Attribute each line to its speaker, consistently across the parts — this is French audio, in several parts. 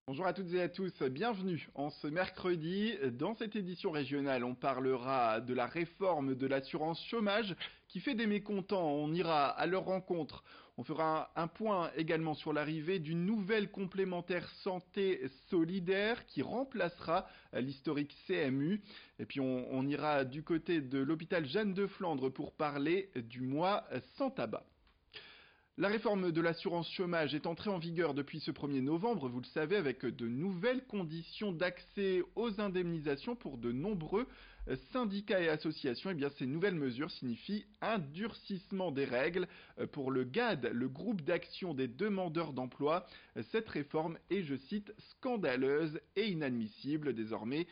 Speaker 1: Bonjour à toutes et à tous, bienvenue en ce mercredi. Dans cette édition régionale, on parlera de la réforme de l'assurance chômage qui fait des mécontents. On ira à leur rencontre. On fera un point également sur l'arrivée d'une nouvelle complémentaire santé solidaire qui remplacera l'historique CMU. Et puis on ira du côté de l'hôpital Jeanne de Flandre pour parler du mois sans tabac. La réforme de l'assurance chômage est entrée en vigueur depuis ce 1er novembre, vous le savez, avec de nouvelles conditions d'accès aux indemnisations pour de nombreux syndicats et associations. Eh bien, ces nouvelles mesures signifient un durcissement des règles pour le GAD, le groupe d'action des demandeurs d'emploi. Cette réforme est, je cite, scandaleuse et inadmissible. Désormais,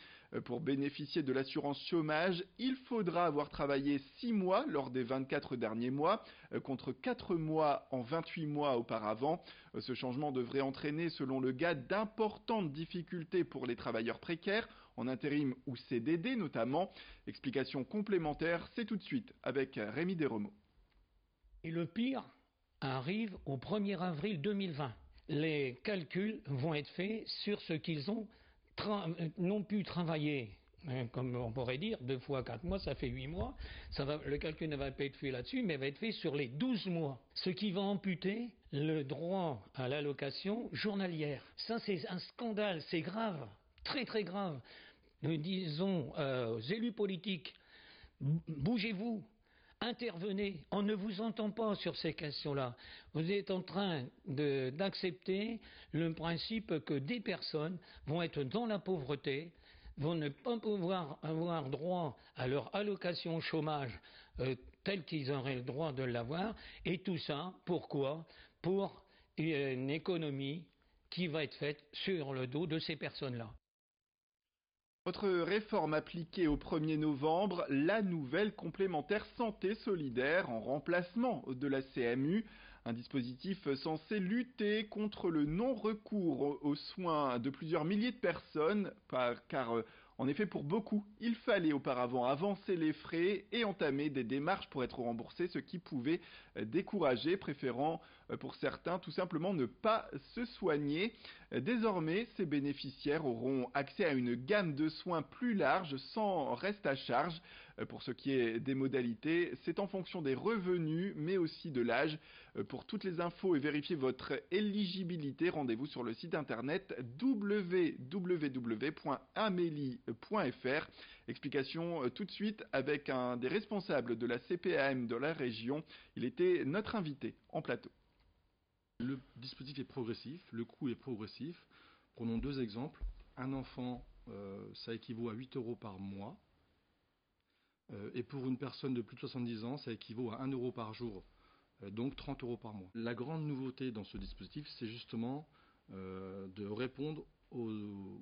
Speaker 1: pour bénéficier de l'assurance chômage, il faudra avoir travaillé 6 mois lors des 24 derniers mois, contre 4 mois en 28 mois auparavant. Ce changement devrait entraîner, selon le GAD, d'importantes difficultés pour les travailleurs précaires, en intérim ou CDD notamment. Explication complémentaire, c'est tout de suite avec Rémi Desremeaux.
Speaker 2: Et le pire arrive au 1er avril 2020. Les calculs vont être faits sur ce qu'ils n'ont pu travailler, comme on pourrait dire, 2 fois 4 mois, ça fait 8 mois. Le calcul ne va pas être fait là-dessus, mais va être fait sur les 12 mois. Ce qui va amputer le droit à l'allocation journalière. Ça, c'est un scandale, c'est grave, très très grave. Nous disons aux élus politiques, bougez-vous. Intervenez, on ne vous entend pas sur ces questions-là. Vous êtes en train d'accepter le principe que des personnes vont être dans la pauvreté, vont ne pas pouvoir avoir droit à leur allocation chômage telle qu'ils auraient le droit de l'avoir. Et tout ça, pourquoi? Pour une économie qui va être faite sur le dos de ces personnes-là.
Speaker 1: Autre réforme appliquée au 1er novembre, la nouvelle complémentaire santé solidaire en remplacement de la CMU, un dispositif censé lutter contre le non-recours aux soins de plusieurs milliers de personnes, car en effet pour beaucoup, il fallait auparavant avancer les frais et entamer des démarches pour être remboursé, ce qui pouvait décourager, préférant pour certains tout simplement ne pas se soigner. Désormais, ces bénéficiaires auront accès à une gamme de soins plus large sans reste à charge. Pour ce qui est des modalités, c'est en fonction des revenus mais aussi de l'âge. Pour toutes les infos et vérifier votre éligibilité, rendez-vous sur le site internet www.amelie.fr. Explication tout de suite avec un des responsables de la CPAM de la région. Il était notre invité en plateau.
Speaker 3: Le dispositif est progressif, le coût est progressif. Prenons 2 exemples. Un enfant, ça équivaut à 8 € par mois. Et pour une personne de plus de 70 ans, ça équivaut à 1 € par jour, donc 30 € par mois. La grande nouveauté dans ce dispositif, c'est justement de répondre aux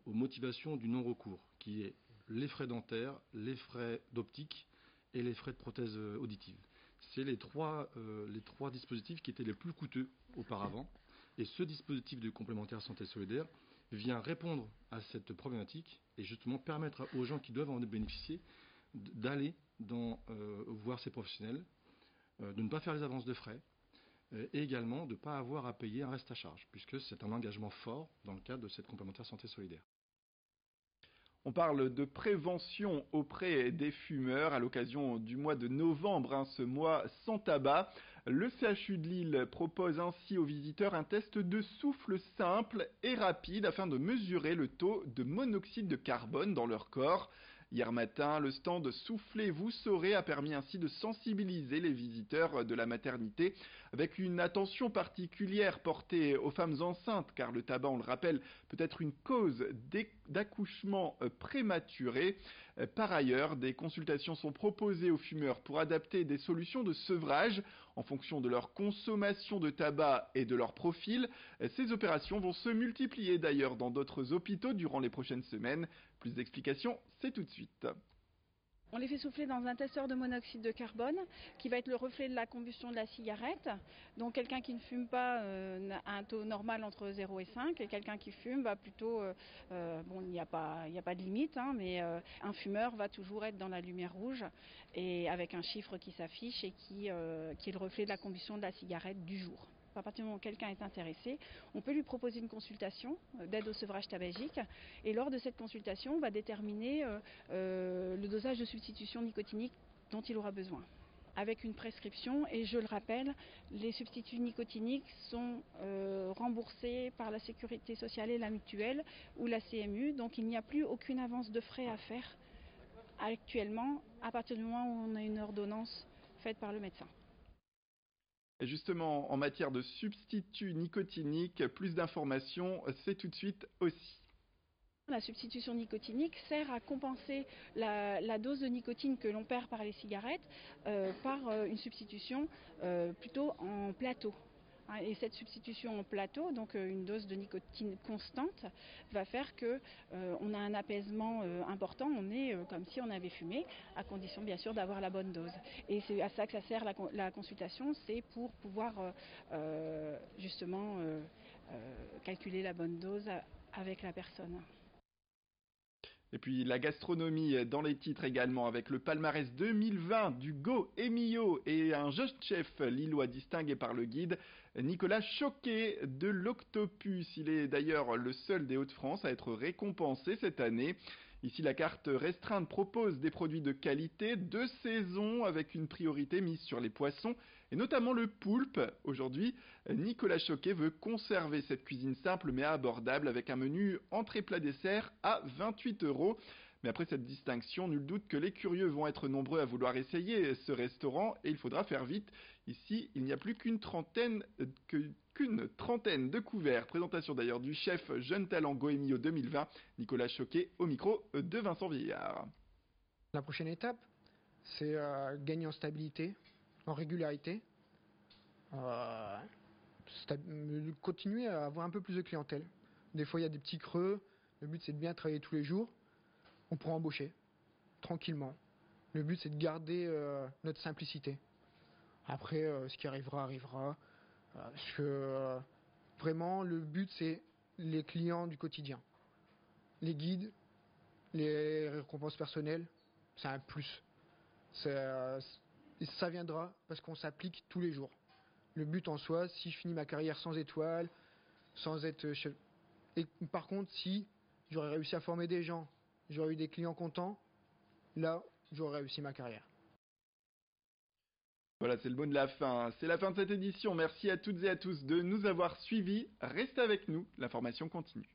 Speaker 3: motivations du non-recours, qui est les frais dentaires, les frais d'optique et les frais de prothèse auditive. C'est les trois dispositifs qui étaient les plus coûteux auparavant. Et ce dispositif de complémentaire santé solidaire vient répondre à cette problématique et justement permettre aux gens qui doivent en bénéficier d'aller voir ces professionnels, de ne pas faire les avances de frais et également de ne pas avoir à payer un reste à charge, puisque c'est un engagement fort dans le cadre de cette complémentaire santé solidaire.
Speaker 1: On parle de prévention auprès des fumeurs à l'occasion du mois de novembre, ce mois sans tabac. Le CHU de Lille propose ainsi aux visiteurs un test de souffle simple et rapide afin de mesurer le taux de monoxyde de carbone dans leur corps. Hier matin, le stand Soufflez, vous saurez a permis ainsi de sensibiliser les visiteurs de la maternité avec une attention particulière portée aux femmes enceintes car le tabac, on le rappelle, peut être une cause d'accouchement prématuré. Par ailleurs, des consultations sont proposées aux fumeurs pour adapter des solutions de sevrage en fonction de leur consommation de tabac et de leur profil. Ces opérations vont se multiplier d'ailleurs dans d'autres hôpitaux durant les prochaines semaines. Plus d'explications, c'est tout de suite.
Speaker 4: On les fait souffler dans un testeur de monoxyde de carbone qui va être le reflet de la combustion de la cigarette. Donc quelqu'un qui ne fume pas a un taux normal entre 0 et 5 et quelqu'un qui fume va plutôt, il n'y a pas de limite, mais un fumeur va toujours être dans la lumière rouge et avec un chiffre qui s'affiche et qui est le reflet de la combustion de la cigarette du jour. À partir du moment où quelqu'un est intéressé, on peut lui proposer une consultation d'aide au sevrage tabagique. Et lors de cette consultation, on va déterminer le dosage de substitution nicotinique dont il aura besoin, avec une prescription. Et je le rappelle, les substituts nicotiniques sont remboursés par la Sécurité sociale et la mutuelle ou la CMU. Donc il n'y a plus aucune avance de frais à faire actuellement à partir du moment où on a une ordonnance faite par le médecin.
Speaker 1: Et justement, en matière de substituts nicotiniques, plus d'informations, c'est tout de suite aussi.
Speaker 4: La substitution nicotinique sert à compenser la dose de nicotine que l'on perd par les cigarettes par une substitution plutôt en plateau. Et cette substitution en plateau, donc une dose de nicotine constante, va faire qu'on a un apaisement important. On est comme si on avait fumé, à condition bien sûr d'avoir la bonne dose. Et c'est à ça que ça sert la consultation, c'est pour pouvoir justement calculer la bonne dose avec la personne.
Speaker 1: Et puis la gastronomie dans les titres également, avec le palmarès 2020 du Go Emilio et un jeune chef lillois distingué par le guide Nicolas Choquet de l'Octopus. Il est d'ailleurs le seul des Hauts-de-France à être récompensé cette année. Ici, la carte restreinte propose des produits de qualité, de saison, avec une priorité mise sur les poissons, et notamment le poulpe. Aujourd'hui, Nicolas Choquet veut conserver cette cuisine simple mais abordable, avec un menu entrée plat dessert à 28 €. Mais après cette distinction, nul doute que les curieux vont être nombreux à vouloir essayer ce restaurant, et il faudra faire vite. Ici, il n'y a plus qu'une trentaine de couverts. Présentation d'ailleurs du chef Jeune Talent Go Emilio 2020, Nicolas Choquet, au micro de Vincent Vieillard.
Speaker 5: La prochaine étape, c'est gagner en stabilité, en régularité, continuer à avoir un peu plus de clientèle. Des fois, il y a des petits creux. Le but, c'est de bien travailler tous les jours. On pourra embaucher, tranquillement. Le but, c'est de garder notre simplicité. Après, ce qui arrivera, arrivera. Parce que vraiment, le but, c'est les clients du quotidien. Les guides, les récompenses personnelles, c'est un plus. Ça viendra parce qu'on s'applique tous les jours. Le but en soi, si je finis ma carrière sans étoile, sans être... Et par contre, si j'aurais réussi à former des gens, j'aurais eu des clients contents, là, j'aurais réussi ma carrière.
Speaker 1: Voilà, c'est le mot de la fin. C'est la fin de cette édition. Merci à toutes et à tous de nous avoir suivis. Restez avec nous, l'information continue.